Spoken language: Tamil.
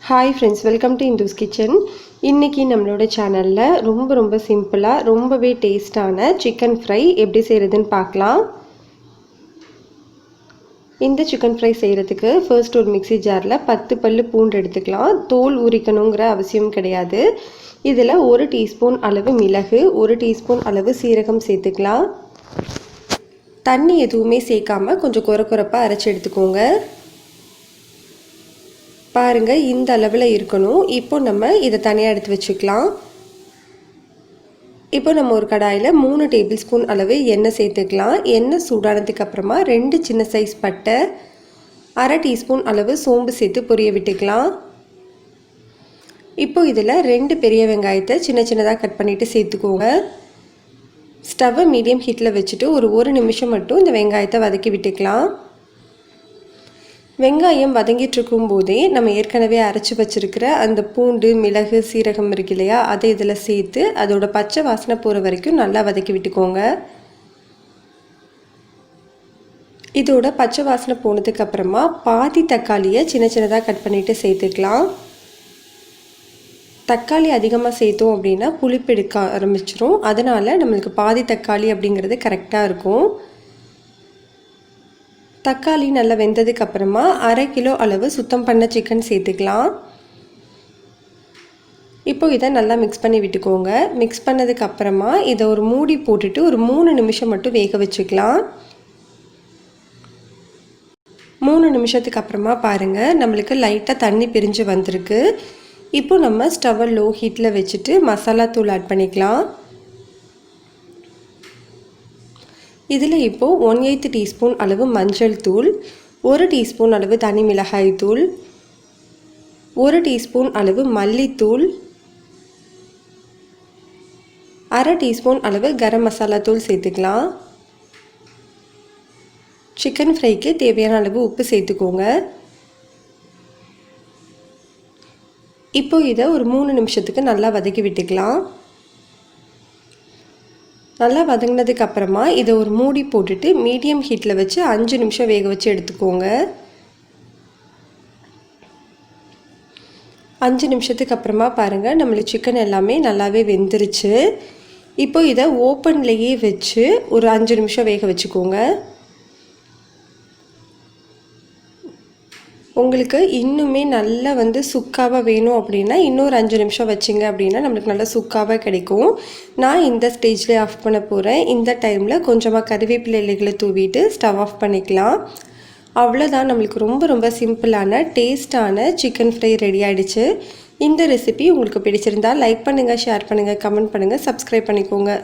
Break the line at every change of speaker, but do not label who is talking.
Hi friends, welcome to Indhu's kitchen. இன்றைக்கி நம்மளோட சேனலில் ரொம்ப சிம்பிளாக ரொம்பவே டேஸ்டான சிக்கன் ஃப்ரை எப்படி செய்கிறதுன்னு பார்க்கலாம். இந்த சிக்கன் ஃப்ரை செய்கிறதுக்கு ஃபர்ஸ்ட் ஒரு மிக்ஸி ஜாரில் 10 பல்லு பூண்டு எடுத்துக்கலாம். தோல் உரிக்கணுங்கிற அவசியம் கிடையாது. இதில் 1 டீஸ்பூன் அளவு மிளகு, 1 டீஸ்பூன் அளவு சீரகம் சேர்த்துக்கலாம். தண்ணி எதுவுமே சேர்க்காமல் கொஞ்சம் கொரப்பாக அரைச்சி எடுத்துக்கோங்க. பாருங்கள், இந்த அளவில் இருக்கணும். இப்போ நம்ம இதை தனியாக எடுத்து வச்சுக்கலாம். இப்போ நம்ம ஒரு கடாயில் 3 டேபிள் ஸ்பூன் அளவு எண்ணெய் சேர்த்துக்கலாம். எண்ணெய் சூடானதுக்கு அப்புறமா 2 சின்ன சைஸ் பட்டை, 1/2 டீஸ்பூன் அளவு சோம்பு சேர்த்து பொரிய விட்டுக்கலாம். இப்போ இதில் 2 பெரிய வெங்காயத்தை சின்னதாக கட் பண்ணிவிட்டு சேர்த்துக்கோங்க. ஸ்டவ்வை மீடியம் ஹீட்டில் வச்சுட்டு ஒரு நிமிஷம் மட்டும் இந்த வெங்காயத்தை வதக்கி விட்டுக்கலாம். வெங்காயம் வதங்கிட்டு இருக்கும் போதே நம்ம ஏற்கனவே அரைச்சி வச்சுருக்கிற அந்த பூண்டு, மிளகு, சீரகம் இருக்கு இல்லையா, அதை இதில் சேர்த்து அதோட பச்சை வாசனை போகிற வரைக்கும் நல்லா வதக்கி விட்டுக்கோங்க. இதோட பச்சை வாசனை போனதுக்கப்புறமா பாதி தக்காளியை சின்னதாக கட் பண்ணிவிட்டு சேர்த்துக்கலாம். தக்காளி அதிகமாக சேர்த்தோம் அப்படின்னா புளிப்பு எடுக்க ஆரம்பிச்சிரும். அதனால் நம்மளுக்கு பாதி தக்காளி அப்படிங்கிறது கரெக்டாக இருக்கும். தக்காளி நல்லா வெந்ததுக்கு அப்புறமா 1/2 கிலோ அளவு சுத்தம் பண்ண சிக்கன் சேர்த்துக்கலாம். இப்போ இதை நல்லா மிக்ஸ் பண்ணி விட்டுக்கோங்க. மிக்ஸ் பண்ணதுக்கு அப்புறமா இதை ஒரு மூடி போட்டுட்டு ஒரு 3 நிமிஷம் மட்டும் வேக வச்சுக்கலாம். 3 நிமிஷத்துக்கு அப்புறமா பாருங்கள், நம்மளுக்கு லைட்டாக தண்ணி பிரிஞ்சு வந்திருக்கு. இப்போ நம்ம ஸ்டவ்வை லோ ஹீட்டில் வச்சுட்டு மசாலா தூள் ஆட் பண்ணிக்கலாம். இதில் இப்போது 1/8 டீஸ்பூன் அளவு மஞ்சள் தூள், 1 டீஸ்பூன் அளவு தனி மிளகாய் தூள், 1 டீஸ்பூன் அளவு மல்லித்தூள், 1/2 டீஸ்பூன் அளவு கரம் மசாலா தூள் சேர்த்துக்கலாம். சிக்கன் ஃப்ரைக்கு தேவையான அளவு உப்பு சேர்த்துக்கோங்க. இப்போ இதை ஒரு 3 நிமிஷத்துக்கு நல்லா வதக்கி விட்டுக்கலாம். நல்லா வதங்கினதுக்கு அப்புறமா இதை ஒரு மூடி போட்டுட்டு மீடியம் ஹீட்டில் வச்சு 5 நிமிஷம் வேக வச்சு எடுத்துக்கோங்க. 5 நிமிஷத்துக்கு அப்புறமா பாருங்கள், நம்மளுக்கு சிக்கன் எல்லாமே நல்லாவே வெந்துருச்சு. இப்போ இதை ஓப்பன்லேயே வச்சு ஒரு 5 நிமிஷம் வேக வச்சுக்கோங்க. உங்களுக்கு இன்னுமே நல்லா சுக்காவாக வேணும் அப்படின்னா இன்னொரு 5 நிமிஷம் வச்சிங்க அப்படின்னா நம்மளுக்கு நல்லா சுக்காவாக கிடைக்கும். நான் இந்த ஸ்டேஜ்லேயே ஆஃப் பண்ண போகிறேன். இந்த டைமில் கொஞ்சமாக கறிவேப்பிலை இலைகளை தூவிட்டு ஸ்டவ் ஆஃப் பண்ணிக்கலாம். அவ்வளோதான், நம்மளுக்கு ரொம்ப சிம்பிளான டேஸ்டான சிக்கன் ஃப்ரை ரெடி ஆகிடுச்சு. இந்த ரெசிபி உங்களுக்கு பிடிச்சிருந்தால் லைக் பண்ணுங்கள், ஷேர் பண்ணுங்கள், கமெண்ட் பண்ணுங்கள், சப்ஸ்கிரைப் பண்ணிக்கோங்க.